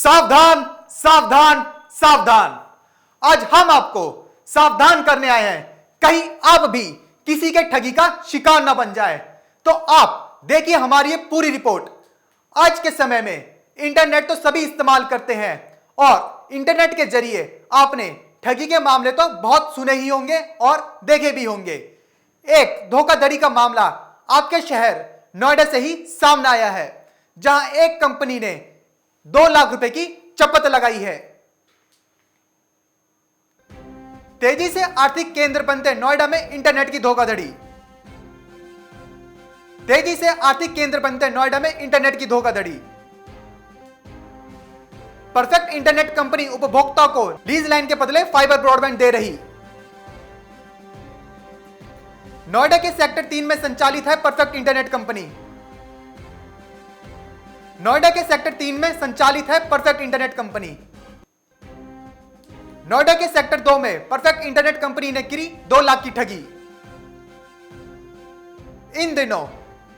सावधान सावधान सावधान। आज हम आपको सावधान करने आए हैं, कहीं आप भी किसी के ठगी का शिकार न बन जाए। तो आप देखिए हमारी ये पूरी रिपोर्ट। आज के समय में इंटरनेट तो सभी इस्तेमाल करते हैं और इंटरनेट के जरिए आपने ठगी के मामले तो बहुत सुने ही होंगे और देखे भी होंगे। एक धोखाधड़ी का मामला आपके शहर नोएडा से ही सामने आया है, जहां एक कंपनी ने 2 लाख रुपए की चपत लगाई है। तेजी से आर्थिक केंद्र बनते नोएडा में इंटरनेट की धोखाधड़ी। तेजी से आर्थिक केंद्र बनते नोएडा में इंटरनेट की धोखाधड़ी। परफेक्ट इंटरनेट कंपनी उपभोक्ता को लीज लाइन के बदले फाइबर ब्रॉडबैंड दे रही। नोएडा के सेक्टर 3 में संचालित है परफेक्ट इंटरनेट कंपनी। नोएडा के सेक्टर 3 में संचालित है परफेक्ट इंटरनेट कंपनी। नोएडा के सेक्टर 2 में परफेक्ट इंटरनेट कंपनी ने की 2 लाख की ठगी। इन दिनों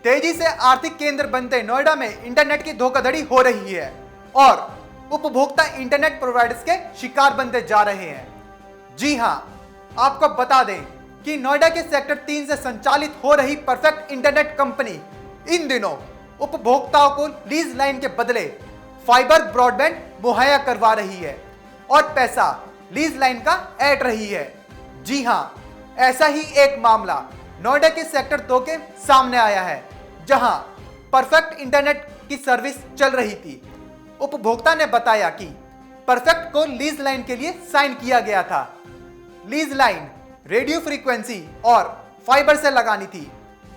तेजी से आर्थिक केंद्र बनते नोएडा में इंटरनेट की धोखाधड़ी हो रही है और उपभोक्ता इंटरनेट प्रोवाइडर्स के शिकार बनते जा रहे हैं। जी हां, आपको बता दें कि नोएडा के सेक्टर 3 से संचालित हो रही परफेक्ट इंटरनेट कंपनी इन दिनों उपभोक्ताओं को लीज लाइन के बदले फाइबर ब्रॉडबैंड मुहैया करवा रही है और पैसा लीज लाइन का ऐड रही है। जी हां, ऐसा ही एक मामला नोएडा के सेक्टर 2 के सामने आया है, जहां परफेक्ट इंटरनेट की सर्विस चल रही थी। उपभोक्ता ने बताया कि परफेक्ट को लीज लाइन के लिए साइन किया गया था। लीज लाइन रेडियो फ्रीक्वेंसी और फाइबर से लगानी थी।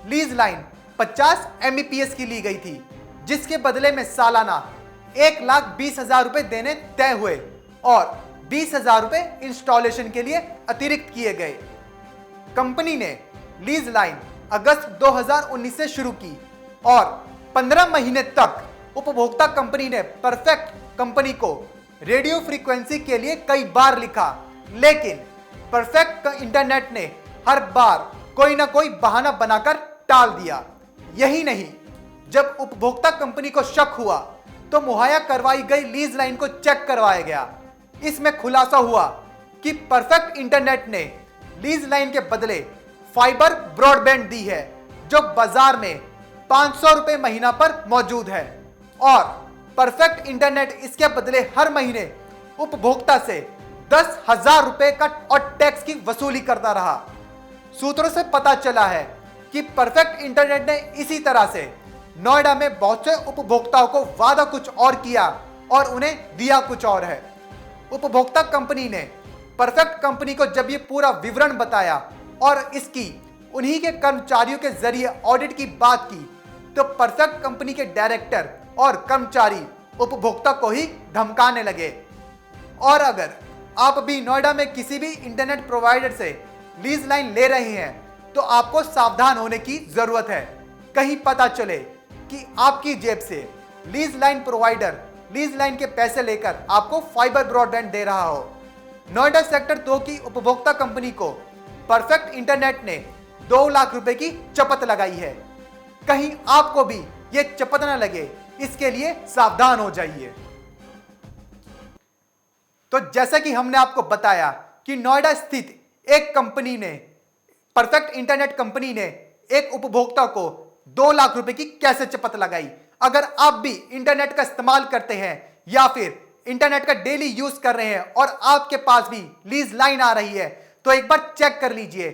लीज लाइन 50 Mbps की ली गई थी, जिसके बदले में सालाना 1,20,000 रुपए देने तय हुए और 20,000 रुपए इंस्टॉलेशन के लिए अतिरिक्त किए गए। कंपनी ने लीज लाइन अगस्त 2019 से शुरू की और 15 महीने तक उपभोक्ता कंपनी ने परफेक्ट कंपनी को रेडियो फ्रीक्वेंसी के लिए कई बार लिखा, लेकिन परफेक्ट इंटरनेट ने हर बार कोई ना कोई बहाना बनाकर टाल दिया। यही नहीं, जब उपभोक्ता कंपनी को शक हुआ तो मुहैया करवाई गई लीज लाइन को चेक करवाया गया। इसमें खुलासा हुआ कि परफेक्ट इंटरनेट ने लीज लाइन के बदले फाइबर ब्रॉडबैंड दी है, जो बाजार में 500 रुपए महीना पर मौजूद है और परफेक्ट इंटरनेट इसके बदले हर महीने उपभोक्ता से 10,000 रुपए का और टैक्स की वसूली करता रहा। सूत्रों से पता चला है कि परफेक्ट इंटरनेट ने इसी तरह से नोएडा में बहुत से उपभोक्ताओं को वादा कुछ और किया और उन्हें दिया कुछ और है। उपभोक्ता कंपनी ने परफेक्ट कंपनी को जब ये पूरा विवरण बताया और इसकी उन्हीं के कर्मचारियों के जरिए ऑडिट की बात की, तो परफेक्ट कंपनी के डायरेक्टर और कर्मचारी उपभोक्ता को ही धमकाने लगे। और अगर आप भी नोएडा में किसी भी इंटरनेट प्रोवाइडर से लीज लाइन ले रहे हैं तो आपको सावधान होने की जरूरत है। कहीं पता चले कि आपकी जेब से lease line provider lease line के पैसे लेकर आपको फाइबर ब्रॉडबैंड दे रहा हो। नोएडा सेक्टर 2 की उपभोक्ता कंपनी को परफेक्ट इंटरनेट ने 2 लाख रुपए की चपत लगाई है। कहीं आपको भी यह चपत न लगे, इसके लिए सावधान हो जाइए। तो जैसा कि हमने आपको बताया कि नोएडा स्थित एक कंपनी ने परफेक्ट इंटरनेट कंपनी ने एक उपभोक्ता को 2 लाख रुपए की कैसे चपत लगाई। अगर आप भी इंटरनेट का इस्तेमाल करते हैं या फिर इंटरनेट का डेली यूज कर रहे हैं और आपके पास भी लीज लाइन आ रही है, तो एक बार चेक कर लीजिए